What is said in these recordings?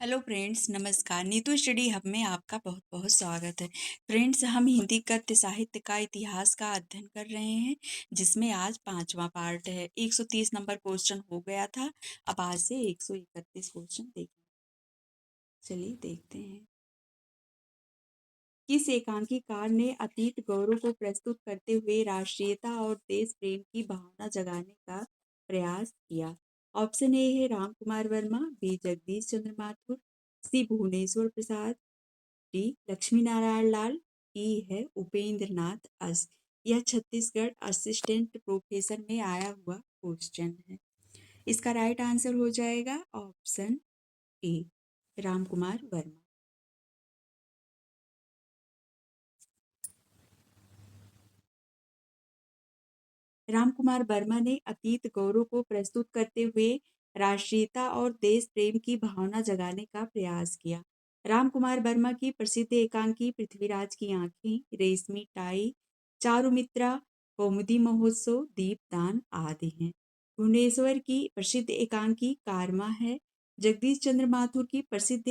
Hello friends, नमस्कार। Neetu study hub में आपका बहुत बहुत स्वागत है। फ्रेंड्स, हम हिंदी गद्य साहित्य का इतिहास का अध्ययन कर रहे हैं, जिसमें आज 5वां पार्ट है। 130 नंबर क्वेश्चन हो गया था। अब आज से 131 क्वेश्चन देखें। चलिए देखते हैं। किस एकांकीकार ने अतीत गौरव को प्रस्तुत करते हुए राष्ट्रीयता और देश प्रेम की भावना जगाने का प्रयास किया? ऑप्शन ए है राम कुमार वर्मा, बी जगदीश चंद्र माथुर, सी भुवनेश्वर प्रसाद, डी लक्ष्मी नारायण लाल, ई है उपेंद्र नाथ अस। यह छत्तीसगढ़ असिस्टेंट प्रोफेसर में आया हुआ क्वेश्चन है। इसका राइट आंसर हो जाएगा ऑप्शन ए, राम कुमार वर्मा। रामकुमार वर्मा ने अतीत गौरव को प्रस्तुत करते हुए राष्ट्रीयता और देश प्रेम की भावना जगाने का प्रयास किया। रामकुमार वर्मा की प्रसिद्ध एकांकी पृथ्वीराज की आंखें, रेशमी टाई, चारुमित्रा, कौमुदी महोत्सव, दीपदान आदि हैं। भुवनेश्वर की प्रसिद्ध एकांकी कारमा है। जगदीश चंद्र माथुर की प्रसिद्ध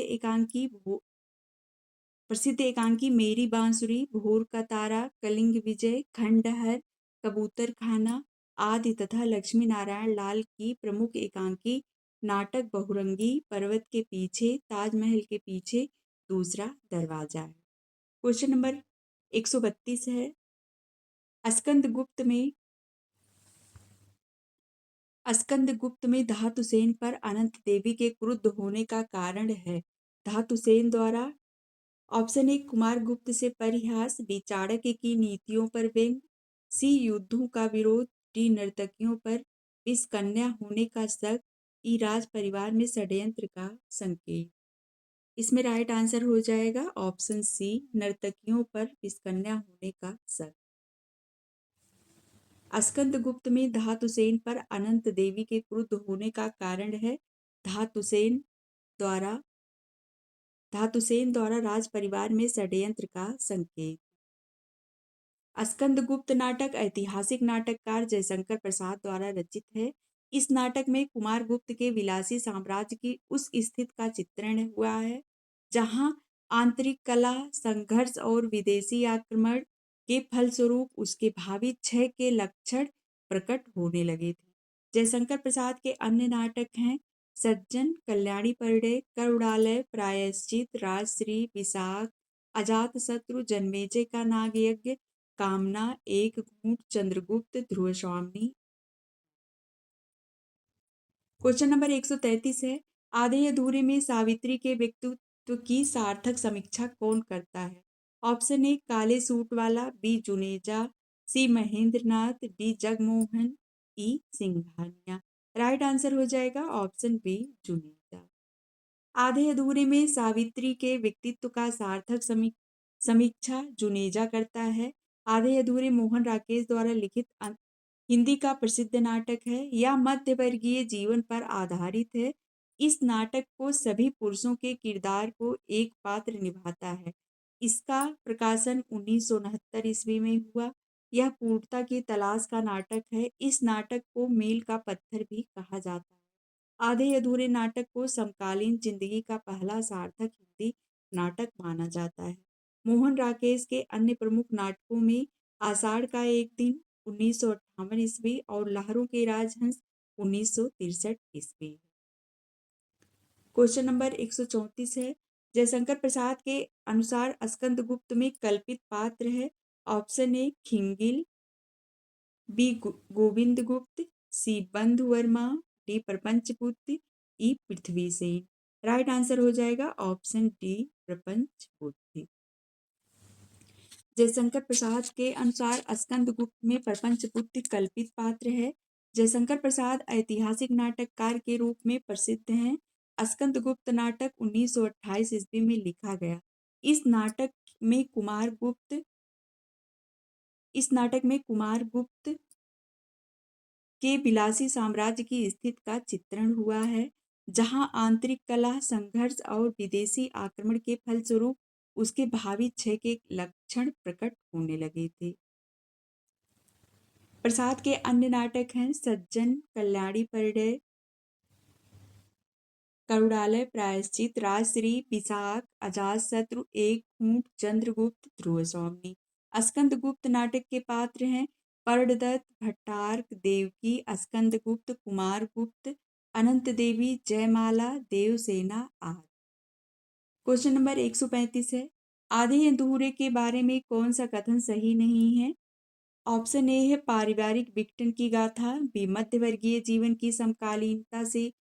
एकांकी मेरी बांसुरी, भोर का तारा, कलिंग विजय, खंडहर, कबूतर खाना आदि तथा लक्ष्मी नारायण लाल की प्रमुख एकांकी नाटक बहुरंगी, पर्वत के पीछे, ताजमहल के पीछे, दूसरा दरवाजा है। क्वेश्चन नंबर 132 है। स्कंदगुप्त में धातुसेन पर अनंत देवी के क्रुद्ध होने का कारण है। धातुसेन द्वारा ऑप्शन ए कुमार गुप्त से परिहास, बी चाणक्य की नीतियों पर व्यंग, सी युद्धों का विरोध, डी नर्तकियों पर विष कन्या होने का शक, ई राज परिवार में षड्यंत्र का संकेत। इसमें राइट आंसर हो जाएगा ऑप्शन सी, नर्तकियों पर विष कन्या होने का शक। स्कंदगुप्त में धातुसेन पर अनंत देवी के क्रुद्ध होने का कारण है धातुसेन द्वारा राज परिवार में षड्यंत्र का संकेत। स्कंदगुप्त नाटक ऐतिहासिक नाटककार जयशंकर प्रसाद द्वारा रचित है। इस नाटक में कुमार गुप्त के विलासी साम्राज्य की उस स्थिति का चित्रण हुआ है जहां आंतरिक कला संघर्ष और विदेशी आक्रमण के फलस्वरूप उसके भावी क्षय के लक्षण प्रकट होने लगे थे। जयशंकर प्रसाद के अन्य नाटक हैं सज्जन, कल्याणी परिणय, करुणालय, प्रायश्चित, राजश्री, विशाख, अजात शत्रु, जन्मेजय का नाग यज्ञ, कामना, एक घूंट, चंद्रगुप्त, ध्रुव स्वामी। क्वेश्चन नंबर 133 है। आधे अधूरे में सावित्री के व्यक्तित्व की सार्थक समीक्षा कौन करता है? ऑप्शन ए काले सूट वाला, बी जुनेजा, सी महेंद्र नाथ, डी जगमोहन, ई सिंघानिया। राइट आंसर हो जाएगा ऑप्शन बी जुनेजा। आधे अधूरे में सावित्री के व्यक्तित्व का सार्थक समीक्षा जुनेजा करता है। आधे अधूरे मोहन राकेश द्वारा लिखित हिंदी का प्रसिद्ध नाटक है। यह मध्यवर्गीय जीवन पर आधारित है। इस नाटक को सभी पुरुषों के किरदार को एक पात्र निभाता है। इसका प्रकाशन 1969 ईस्वी में हुआ। यह पूर्णता की तलाश का नाटक है। इस नाटक को मील का पत्थर भी कहा जाता है। आधे अधूरे नाटक को समकालीन जिंदगी का पहला सार्थक हिंदी नाटक माना जाता है। मोहन राकेश के अन्य प्रमुख नाटकों में आषाढ़ का एक दिन 1958 ईस्वी और लहरों के राजहंस 1963 ईस्वी। क्वेश्चन नंबर 134 है। जयशंकर प्रसाद के अनुसार स्कंदगुप्त में कल्पित पात्र है। ऑप्शन ए खिंगिल, बी गोविंद गुप्त, सी बंधु वर्मा, डी प्रपंच गुप्त, ई पृथ्वी सेन। राइट आंसर हो जाएगा ऑप्शन डी प्रपंच गुप्त। जयशंकर प्रसाद के अनुसार स्कंदगुप्त में प्रपंच गुप्त कल्पित पात्र है। जयशंकर प्रसाद ऐतिहासिक नाटककार के रूप में प्रसिद्ध हैं। स्कंदगुप्त नाटक 1928 ईस्वी में लिखा गया। इस नाटक में कुमार गुप्त के विलासी साम्राज्य की स्थिति का चित्रण हुआ है जहां आंतरिक कलह, संघर्ष और विदेशी आक्रमण के फलस्वरूप उसके भावी क्षय के लक्षण प्रकट होने लगे थे। प्रसाद के अन्य नाटक हैं सज्जन, कल्याणी परिणय, करुणालय, प्रायश्चित, राजश्री, विशाख, अजातशत्रु, एक ऊंट, चंद्रगुप्त, ध्रुव स्वामी। स्कंदगुप्त नाटक के पात्र हैं पर्णदत्त, भट्टार्क, देवकी, स्कंदगुप्त, कुमारगुप्त, अनंत देवी, जयमाला, देवसेना आदि। क्वेश्चन नंबर 135 है आधे अधूरे के बारे में कौन सा कथन सही नहीं है। ऑप्शन ए है पारिवारिक विघटन की गाथा, बी मध्यवर्गीय जीवन की समकालीनता से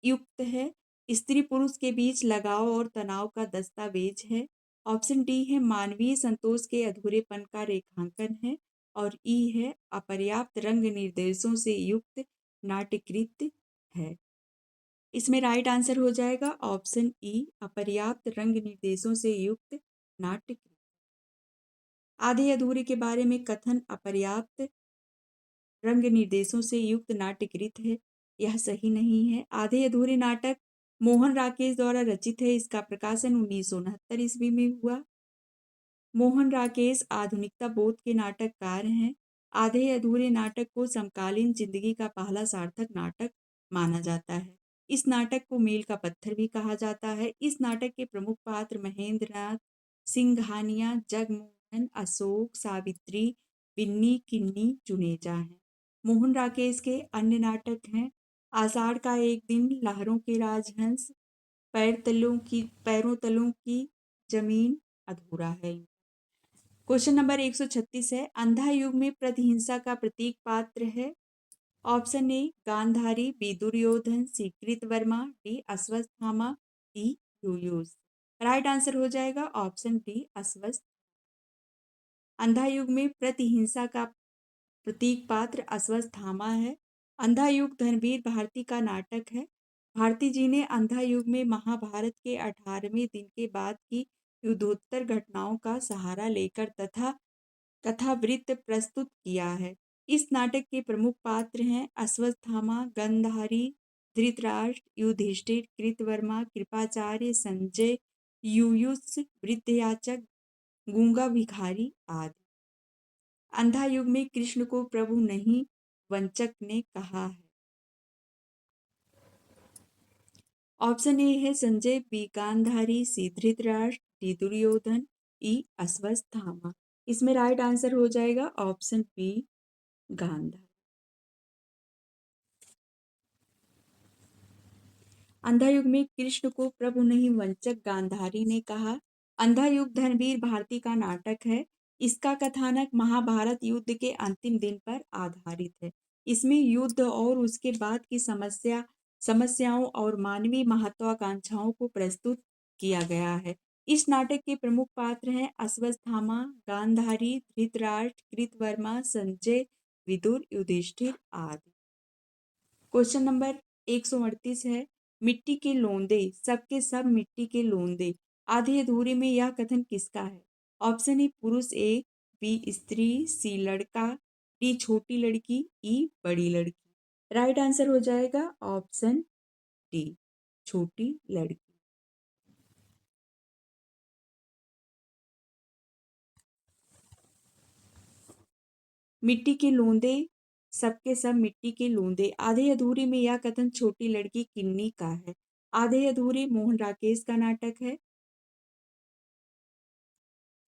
युक्त है, स्त्री पुरुष के बीच लगाव और तनाव का दस्तावेज है, ऑप्शन डी है मानवीय संतोष के अधूरेपन का रेखांकन है, और ई है अपर्याप्त रंग निर्देशों से युक्त नाट्यकृत है। इसमें राइट आंसर हो जाएगा ऑप्शन ई अपर्याप्त रंग निर्देशों से युक्त नाट्यकृत। आधे अधूरे के बारे में कथन अपर्याप्त रंग निर्देशों से युक्त नाट्यकृत है, यह सही नहीं है। आधे अधूरे नाटक मोहन राकेश द्वारा रचित है, इसका प्रकाशन 1969 ईस्वी में हुआ। मोहन राकेश आधुनिकता बोध के नाटककार हैं। आधे अधूरे नाटक को समकालीन जिंदगी का पहला सार्थक नाटक माना जाता है। इस नाटक को मील का पत्थर भी कहा जाता है। इस नाटक के प्रमुख पात्र महेंद्रनाथ सिंघानिया, जगमोहन, अशोक, सावित्री, बिन्नी, किन्नी, जुनेजा हैं। मोहन राकेश के अन्य नाटक हैं आषाढ़ का एक दिन, लहरों के राजहंस, पैरों तलों की जमीन, अधूरा है। क्वेश्चन नंबर 136 है अंधा युग में प्रतिहिंसा का प्रतीक पात्र है। Option A Gandhari, B Duryodhan, C Kritavarma, D Ashwatthama, D Yuyush. Right answer हो जाएगा ऑप्शन डी अश्वत्थ। अंधा युग में प्रतिहिंसा का प्रतीक पात्र अश्वत्थामा है। अंधा युग धनवीर भारती का नाटक है। भारती जी ने अंधा युग में महाभारत के 18वें दिन के बाद की युद्धोत्तर घटनाओं का सहारा लेकर तथा कथावृत्त प्रस्तुत किया है। इस नाटक के प्रमुख पात्र हैं अश्वत्थामा, गंधारी, धृतराष्ट्र, युधिष्ठिर, कृतवर्मा, कृपाचार्य, संजय, युयुष, वृद्धयाचक, गूंगा भिखारी आदि। अंधा युग में कृष्ण को प्रभु नहीं वंचक ने कहा है। ऑप्शन ए है संजय, बी गांधारी, सी धृतराष्ट्र, डी दुर्योधन, ई अश्वत्थामा। इसमें राइट आंसर हो जाएगा ऑप्शन बी गांधारी। अंधा युग में कृष्ण को प्रभु नहीं वंचक गांधारी ने कहा। अंधा युग धनवीर भारती का नाटक है। इसका कथानक महाभारत युद्ध के अंतिम दिन पर आधारित है। इसमें युद्ध और उसके बाद की समस्याओं और मानवीय महत्वाकांक्षाओं को प्रस्तुत किया गया है। इस नाटक के प्रमुख पात्र हैं अश्वत्थामा, गांधारी, धृतराष्ट्र, कृतवर्मा, संजय, विदुर, युधिष्ठिर आदि। क्वेश्चन नंबर 138 है मिट्टी के लोंदे, सबके सब मिट्टी के लोंदे, आधे अधूरे में यह कथन किसका है। ऑप्शन ए पुरुष एक, बी स्त्री, सी लड़का, डी छोटी लड़की, ई बड़ी लड़की। राइट आंसर हो जाएगा ऑप्शन डी छोटी लड़की। मिट्टी के लोंदे, सबके सब मिट्टी के लोंदे, आधे अधूरे में यह कथन छोटी लड़की किन्नी का है। आधे अधूरे मोहन राकेश का नाटक है।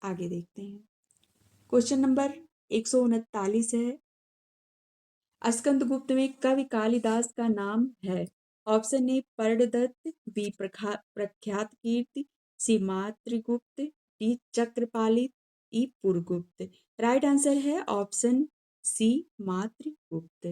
आगे देखते हैं। क्वेश्चन नंबर 139 है स्कंदगुप्त में कवि कालिदास का नाम है। ऑप्शन ए पर्णदत्त, बी प्रख्यात कीर्ति, सी मातृगुप्त, डी चक्रपालित, ई पुरगुप्त। राइट आंसर है ऑप्शन सी मातृगुप्त।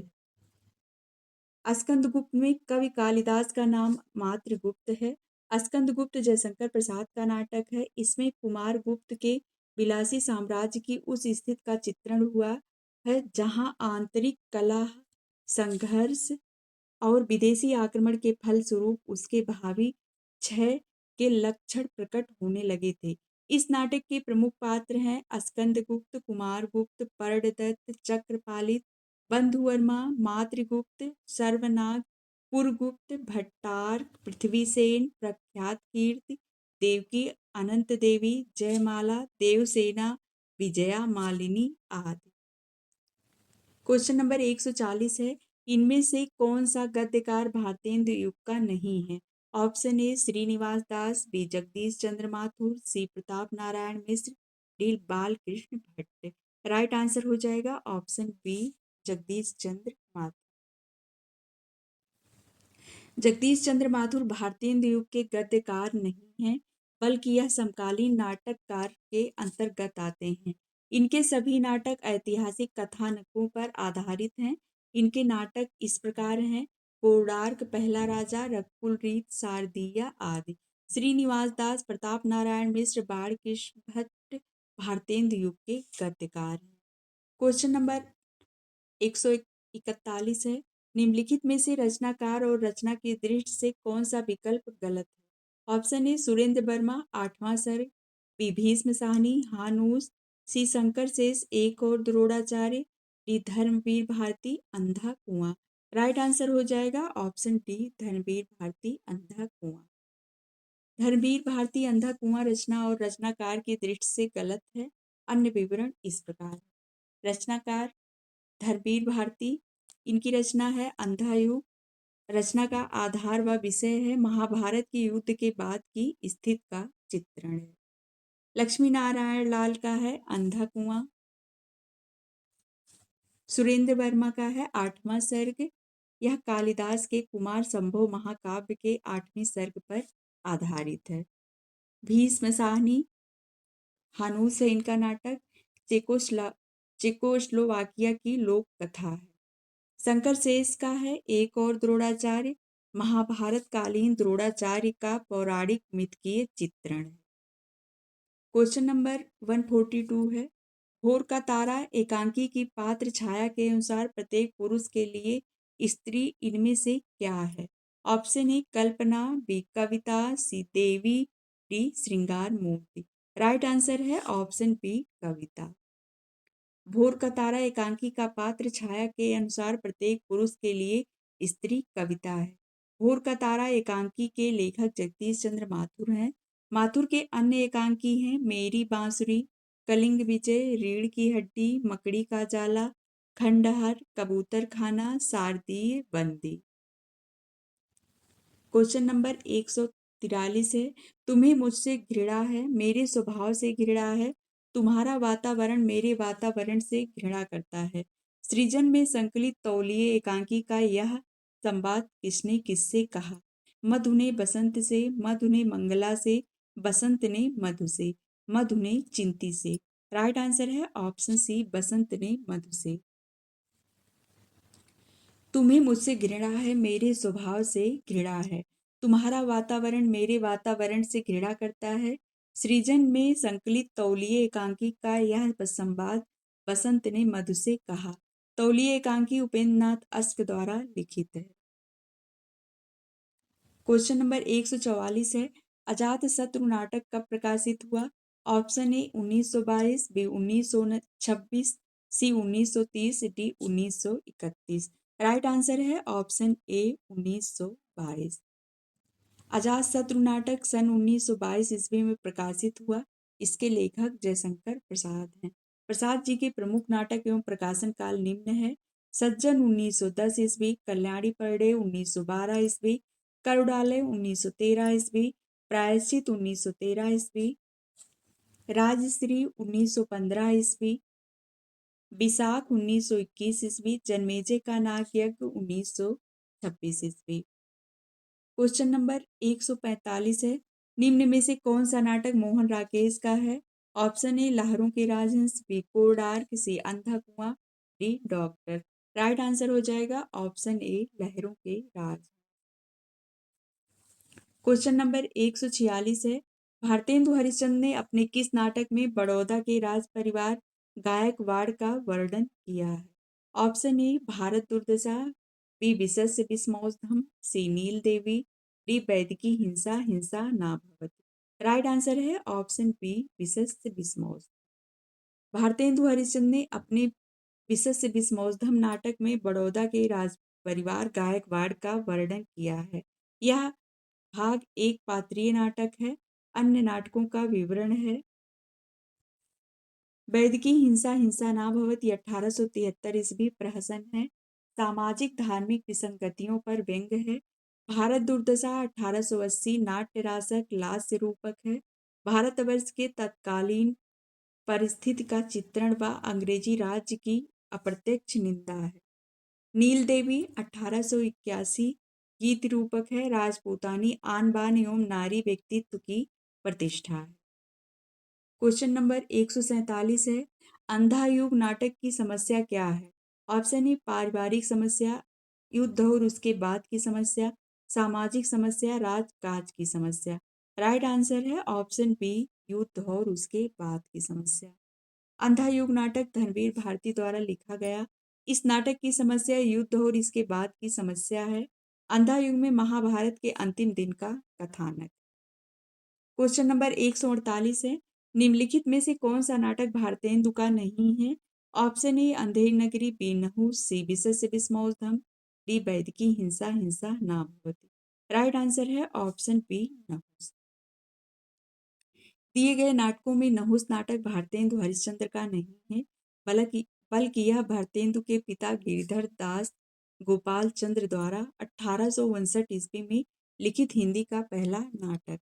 स्कंदगुप्त में कवि कालिदास का नाम मातृगुप्त है। स्कंदगुप्त जयशंकर प्रसाद का नाटक है। इसमें कुमार गुप्त के विलासी साम्राज्य की उस स्थिति का चित्रण हुआ है जहां आंतरिक कलह, संघर्ष और विदेशी आक्रमण के फलस्वरूप उसके भावी क्षय के लक्षण प्रकट होने लगे थे। इस नाटक के प्रमुख पात्र हैं स्कंदगुप्त, कुमारगुप्त, पर्णदत्त, चक्रपालित, बंधुवर्मा, मातृगुप्त, सर्वनाग, पुरगुप्त, भट्टार्क, पृथ्वीसेन, प्रख्यात कीर्ति, देवकी, अनंत देवी, जयमाला, देवसेना, विजया मालिनी आदि। क्वेश्चन नंबर 140 है इनमें से कौन सा गद्यकार भारतेंदु युग का नहीं है। Option A Srinivas Das, B Jagdish Chandra Mathur, C Pratap Narayan Mishra, D Balkrishna Bhatt. Right answer हो जाएगा ऑप्शन बी जगदीश चंद्र माथुर। जगदीश चंद्र माथुर भारतीय युग के गद्यकार नहीं हैं, बल्कि यह समकालीन नाटककार के अंतर्गत आते हैं। इनके सभी नाटक ऐतिहासिक कथानकों पर आधारित हैं। इनके नाटक इस प्रकार हैं: कोणार्क, पहला राजा, रघुकुल रीत, शारदीय आदि। श्रीनिवास दास, प्रताप नारायण मिश्र, बालकृष्ण भट्ट भारतेंदु युग के गद्यकार हैं। क्वेश्चन नंबर 141 है, निम्नलिखित में से रचनाकार और रचना की दृष्टि से कौन सा विकल्प गलत है? ऑप्शन ए सुरेंद्र वर्मा, आठवां सर्ग, बी भीष्म साहनी, हानूस, सी शंकर शेष एक और द्रोणाचार्य, डी धर्मवीर भारती, अंधा कुआं। राइट आंसर हो जाएगा ऑप्शन डी धर्मवीर भारती, अंधा कुआं। धर्मवीर भारती अंधा कुआं रचना और रचनाकार की दृष्टि से गलत है। अन्य विवरण इस प्रकार है। रचनाकार धर्मवीर भारती, इनकी रचना है अंधा युग। रचना का आधार व विषय है महाभारत के युद्ध के बाद की स्थिति का चित्रण है। लक्ष्मी नारायण लाल का है अंधा कुआं। सुरेंद्र वर्मा का है आठवां सर्ग। यह कालिदास के कुमार संभव महाकाव्य के 8वें सर्ग पर आधारित है। भीष्म साहनी हानूस है इनका नाटक। चेकोस्लोवाकिया की लोक कथा है। शंकर शेष का है एक और द्रोणाचार्य, महाभारत कालीन द्रोणाचार्य का पौराणिक मिथकीय चित्रण है। क्वेश्चन नंबर 142 है, भोर का तारा एकांकी की पात्र छाया के अनुसार प्रत्येक पुरुष के लिए स्त्री इनमें से क्या है? Option A Kalpana, B Kavita, C Devi, D Shringar Murti. Right answer है ऑप्शन बी कविता। भोर का तारा एकांकी का पात्र छाया के अनुसार प्रत्येक पुरुष के लिए स्त्री कविता है। भोर का तारा एकांकी के लेखक जगदीश चंद्र माथुर हैं। माथुर के अन्य एकांकी हैं मेरी बांसुरी, कलिंग विजय, रीढ़ की हड्डी, मकड़ी का जाला, खंडहर, कबूतर खाना, शारदीय बंदी। क्वेश्चन नंबर 143 है, तुम्हें मुझसे घृणा है, मेरे स्वभाव से घृणा है, तुम्हारा वातावरण मेरे वातावरण से घृणा करता है। सृजन में संकलित तौलिए एकांकी का यह संवाद किसने किससे कहा? मधु ने बसंत से, मधु ने मंगला से, बसंत ने मधु से, मधु ने चिंती से। राइट आंसर है ऑप्शन सी बसंत ने मधु से। तुम्हें मुझसे घृणा है, मेरे स्वभाव से घृणा है, तुम्हारा वातावरण मेरे वातावरण से घृणा करता है। सृजन में संकलित तौलिए एकांकी का यह संवाद बसंत ने मधु से कहा। तौलिए एकांकी उपेंद्र नाथ अश्क द्वारा लिखित है। क्वेश्चन नंबर 144 है, अजात शत्रु नाटक कब प्रकाशित हुआ? Option A 1922, B 1926, C 1930, D 1931। Right answer है ऑप्शन ए 1922। अजातशत्रु नाटक सन 1922 ईस्वी में प्रकाशित हुआ। इसके लेखक जयशंकर प्रसाद हैं। प्रसाद जी के प्रमुख नाटक एवं प्रकाशन काल निम्न है: सज्जन 1910 ईस्वी, कल्याणी परडे 1912 ईस्वी, करुड़ालय 1913 ईस्वी, प्रायश्चित 1913 ईस्वी, राजश्री 1915 ईस्वी, विशाख 1921 ईस्वी, जन्मेजय का नाग यज्ञ 1926 ईस्वी। क्वेश्चन नंबर 145 है, निम्न में से कौन सा नाटक मोहन राकेश का है? ऑप्शन ए लहरों के राजहंस, बी कोणार्क, सी अंधा कुआं, डी डॉक्टर। राइट आंसर हो जाएगा ऑप्शन ए लहरों के राज। क्वेश्चन नंबर 146 है, भारतेंदु हरिश्चंद्र ने अपने किस नाटक में बड़ौदा के राज परिवार गायकवाड़ का वर्णन किया है? ऑप्शन ए भारत दुर्दशा, बी विशस्य विस्मौधम, सी नील देवी, डी वैदिकी हिंसा हिंसा ना भवति। राइट आंसर है ऑप्शन बी विशस्य विस्मौधम। भारतेंदु हरिश्चंद्र ने अपने विशस्य विस्मौधम नाटक में बड़ौदा के राज परिवार गायकवाड़ का वर्णन किया है। यह भाग एक पात्रीय नाटक है। अन्य नाटकों का विवरण है: वैदिकी हिंसा हिंसा ना भवति 1873 ईस्वी प्रहसन है। सामाजिक धार्मिक विसंगतियों पर व्यंग्य है। भारत दुर्दशा 1880 नाट्य रासक लास्य रूपक है। भारतवर्ष के तत्कालीन परिस्थिति का चित्रण व अंग्रेजी राज्य की अप्रत्यक्ष निंदा है। नील देवी 1881 गीत रूपक है। राजपूतानी आन बान एवं नारी व्यक्तित्व की प्रतिष्ठा है। क्वेश्चन नंबर 147 है, अंधा युग नाटक की समस्या क्या है? ऑप्शन ए पारिवारिक समस्या, युद्ध और उसके बाद की समस्या, सामाजिक समस्या, राजकाज की समस्या। राइट आंसर है ऑप्शन बी, युद्ध और उसके बाद की समस्या। अंधा युग नाटक धनवीर भारती द्वारा लिखा गया। इस नाटक की समस्या युद्ध और इसके बाद की समस्या है। अंधा युग में महाभारत के अंतिम दिन का कथानक। क्वेश्चन नंबर 148 है, निम्नलिखित में से कौन सा नाटक भारतेंदु का नहीं है? ऑप्शन ए अंधेर नगरी, बी नहुस, सी विशस्य विस्मोधम, डी वैदिकी हिंसा हिंसा ना भवति। राइट आंसर है ऑप्शन बी नहुस। दिए गए नाटकों में नहुस नाटक भारतेंदु हरिश्चंद्र का नहीं है, बल्कि यह भारतेंदु के पिता गिरिधर दास गोपाल चंद्र द्वारा 1859 ईस्वी में लिखित हिंदी का पहला नाटक।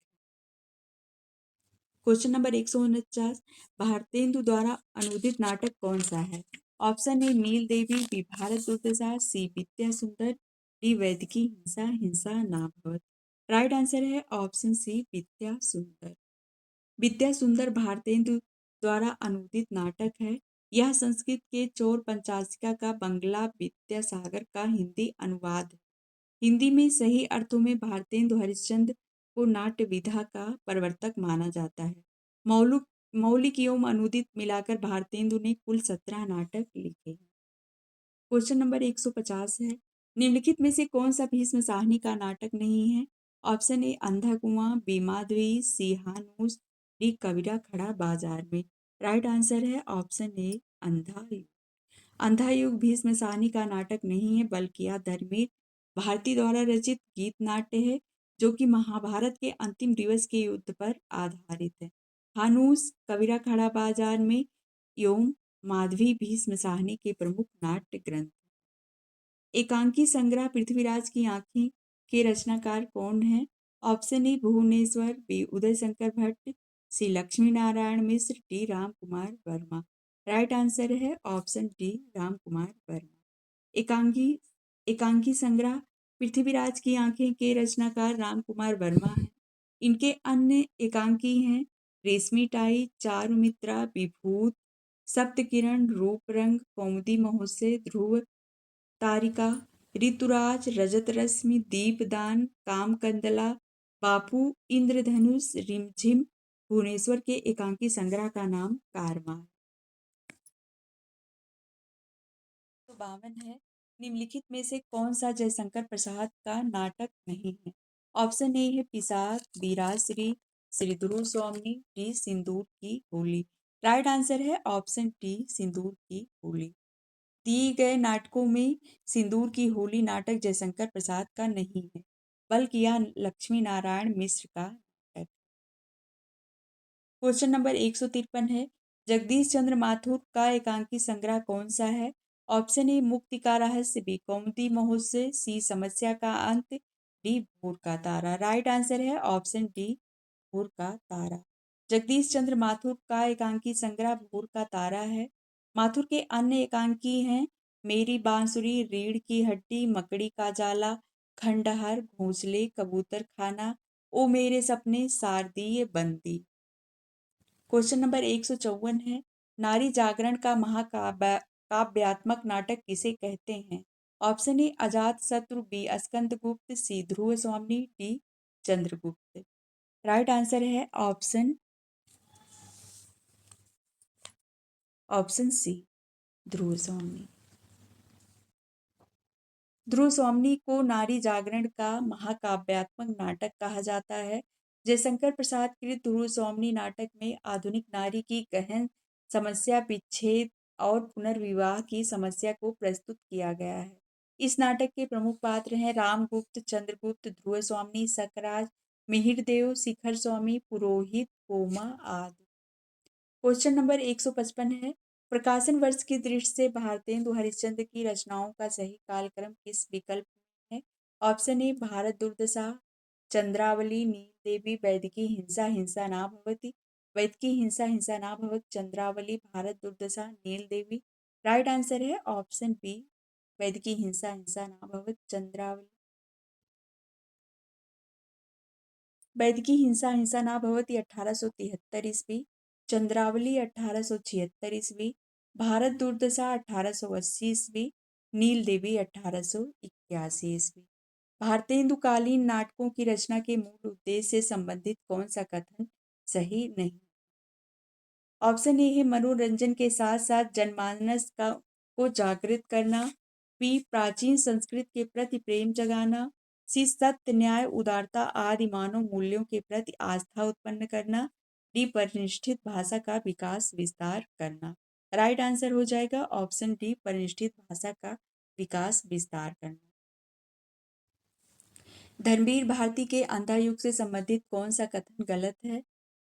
क्वेश्चन नंबर 149, भारतेंदु द्वारा अनुदित नाटक कौन सा है? Option A Neel Devi, B Bharat Durdasha, C विद्या सुंदर, डी वैदिकी हिंसा हिंसा ना भवत। राइट आंसर है ऑप्शन सी विद्या सुंदर। विद्या सुंदर भारतेंदु द्वारा अनुदित नाटक है। यह संस्कृत के चोर पंचाशिका का बंगला विद्यासागर का हिंदी अनुवाद है। हिंदी में सही अर्थों में भारतेंदु हरिश्चंद्र को नाट्य विधा का प्रवर्तक माना जाता है। मौलिक एवं अनुदित मिलाकर भारतेंदु ने कुल 17 नाटक लिखे हैं। क्वेश्चन नंबर 150 है, निम्नलिखित में से कौन सा भीष्म साहनी का नाटक नहीं है? ऑप्शन ए अंधा कुआं, बी माधवी, सी हानूस, डी कबीरा खड़ा बाजार में। राइट आंसर है ऑप्शन ए अंधा युग। अंधा युग भीष्म साहनी का नाटक नहीं है, बल्कि यह धर्मवीर भारती द्वारा रचित गीत नाट्य है, जो कि महाभारत के अंतिम दिवस के युद्ध पर आधारित है। हानूस, कबीरा खड़ा बाजार में एवं माधवी भीष्म साहनी के प्रमुख नाट्य ग्रंथ। एकांकी संग्रह पृथ्वीराज की आंखें के रचनाकार कौन है? Option A Bhuvneshwar, B Uday Shankar Bhatt, C Lakshmi Narayan Mishra, D Ram Kumar Verma. Right answer है ऑप्शन डी राम कुमार वर्मा। एकांकी एकांकी संग्रह पृथ्वीराज की आंखें के रचनाकार राम कुमार वर्मा हैं। इनके अन्य एकांकी हैं रेशमी टाई, चारुमित्रा, विभूत, सप्तकिरण, रूप रंग, कौमुदी महोत्सव, ध्रुव तारिका, ऋतुराज, रजत रश्मि, दीपदान, कामकंदला, बापू, इंद्रधनुष, रिमझिम। भुवनेश्वर के एकांकी संग्रह का नाम कारवा। 52 है, निम्नलिखित में से कौन सा जयशंकर प्रसाद का नाटक नहीं है? ऑप्शन ए है पिशाच, बी राजश्री, श्री ध्रुव स्वामी, डी सिंदूर की होली। राइट आंसर है ऑप्शन डी सिंदूर की होली। दिए गए नाटकों में सिंदूर की होली नाटक जयशंकर प्रसाद का नहीं है, बल्कि यह लक्ष्मी नारायण मिश्र का नाटक। क्वेश्चन नंबर 153 है, जगदीश चंद्र माथुर का एकांकी संग्रह कौन सा है? ऑप्शन ए मुक्ति का रहस्य, बी कौमुदी महोत्सव, सी समस्या का अंत, डी भोर का तारा। राइट आंसर है ऑप्शन डी भोर का तारा। जगदीश चंद्र माथुर का एकांकी संग्रह भोर का तारा है। माथुर के अन्य एकांकी हैं मेरी बांसुरी, रीढ़ की हड्डी, मकड़ी का जाला, खंडहर, घोंसले, कबूतर खाना, ओ मेरे सपने, शारदीय बंदी। क्वेश्चन नंबर 154 है, नारी जागरण का महाकाव्यात्मक नाटक किसे कहते हैं? ऑप्शन ए अजात शत्रु, बी स्कंदगुप्त, सी ध्रुव स्वामी, डी चंद्रगुप्त। राइट आंसर है ऑप्शन सी ध्रुव स्वामी। ध्रुव स्वामी को नारी जागरण का महाकाव्यात्मक नाटक कहा जाता है। जयशंकर प्रसाद कृत ध्रुव स्वामी नाटक में आधुनिक नारी की गहन समस्या, विच्छेद और पुनर्विवाह की समस्या को प्रस्तुत किया गया है। इस नाटक के प्रमुख पात्र हैं रामगुप्त, चंद्रगुप्त, ध्रुव स्वामी, सकराज, मिहिरदेव, शिखर स्वामी, पुरोहित, कोमा आदि। क्वेश्चन नंबर 155 है, प्रकाशन वर्ष की दृष्टि से भारतेंदु हरिश्चंद्र की रचनाओं का सही कालक्रम किस विकल्प में है? ऑप्शन ए भारत दुर्दशा चंद्रावली नील देवी वैदिकी हिंसा हिंसा ना भवति वैदिकी हिंसा हिंसा ना भवत चंद्रावली भारत दुर्दशा नील देवी। राइट आंसर है ऑप्शन बी वैदिकी हिंसा हिंसा ना भवत चंद्रावली। वैदिकी हिंसा हिंसा ना भवति 1873 ईस्वी, चंद्रावली 1876 ईस्वी, भारत दुर्दशा 1880 ईस्वी, नील देवी 1881 ईस्वी। भारतेंदुकालीन नाटकों की रचना के मूल उद्देश्य से संबंधित कौन सा कथन सही नहीं? ऑप्शन ए है मनोरंजन के साथ साथ जनमानस का को जागृत करना, बी प्राचीन संस्कृत के प्रति प्रेम जगाना, सी सत्य न्याय उदारता आदि मानव मूल्यों के प्रति आस्था उत्पन्न करना, डी परिनिष्ठित भाषा का विकास विस्तार करना। राइट आंसर हो जाएगा ऑप्शन डी परिनिष्ठित भाषा का विकास विस्तार करना। धर्मवीर भारती के अंधा युग से संबंधित कौन सा कथन गलत है?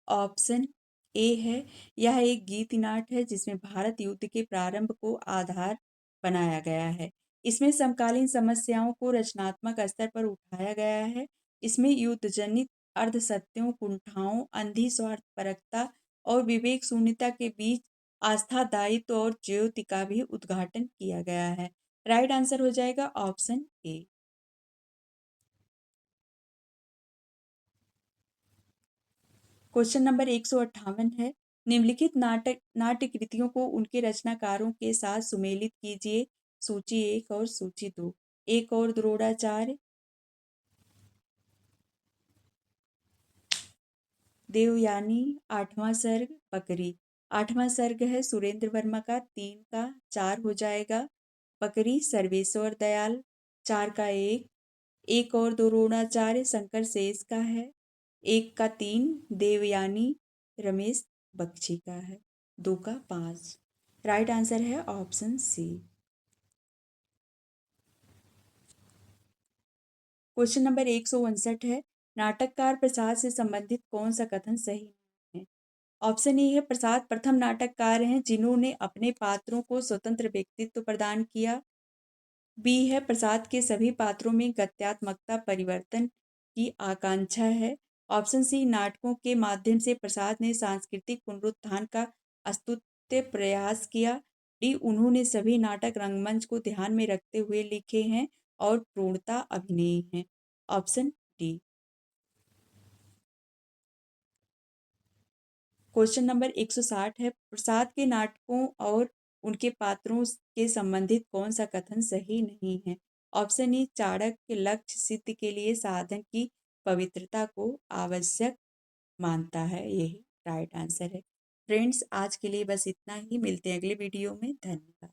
ऑप्शन ए है यह एक गीत नाट है जिसमें भारत युद्ध के प्रारंभ को आधार बनाया गया है। इसमें समकालीन समस्याओं को रचनात्मक स्तर पर उठाया गया है। इसमें युद्ध जनित अर्धसत्यों कुंठाओं अंधी स्वार्थपरकता और विवेक शून्यता के बीच आस्था दायित्व और ज्योति का भी उद्घाटन किया गया है। राइट आंसर हो जाएगा ऑप्शन ए। क्वेश्चन नंबर 158 है निम्नलिखित नाट्य कृतियों को उनके रचनाकारों के साथ सुमेलित कीजिए। सूची 1 और सूची 2। एक और द्रोणाचार्य, देवयानी, आठवां सर्ग बकरी। आठवां सर्ग है सुरेंद्र वर्मा का, 3 का 4 हो जाएगा। बकरी सर्वेश्वर दयाल, 4 का 1। एक और द्रोणाचार्य शंकर शेष का है, 1 का 3। देवयानी रमेश बख्शी का है, 2 का 5। राइट आंसर है ऑप्शन सी। क्वेश्चन नंबर 159 है नाटककार प्रसाद से संबंधित कौन सा कथन सही नहीं है? ऑप्शन ए है प्रसाद प्रथम नाटककार हैं जिन्होंने अपने पात्रों को स्वतंत्र व्यक्तित्व प्रदान किया। बी है प्रसाद के सभी पात्रों में गत्यात्मकता परिवर्तन की आकांक्षा है। ऑप्शन सी नाटकों के माध्यम से प्रसाद ने सांस्कृतिक पुनरुत्थान का अस्तुत्य प्रयास किया। डी उन्होंने सभी नाटक रंगमंच को ध्यान में रखते हुए लिखे हैं और पूर्णता अभिनय है। Option D. क्वेश्चन नंबर 160 है प्रसाद के नाटकों और उनके पात्रों के संबंधित कौन सा कथन सही नहीं है? ऑप्शन ए चाणक्य लक्ष्य सिद्धि के लिए साधन की पवित्रता को आवश्यक मानता है, यही राइट आंसर है। फ्रेंड्स आज के लिए बस इतना ही, मिलते हैं अगले वीडियो में। धन्यवाद।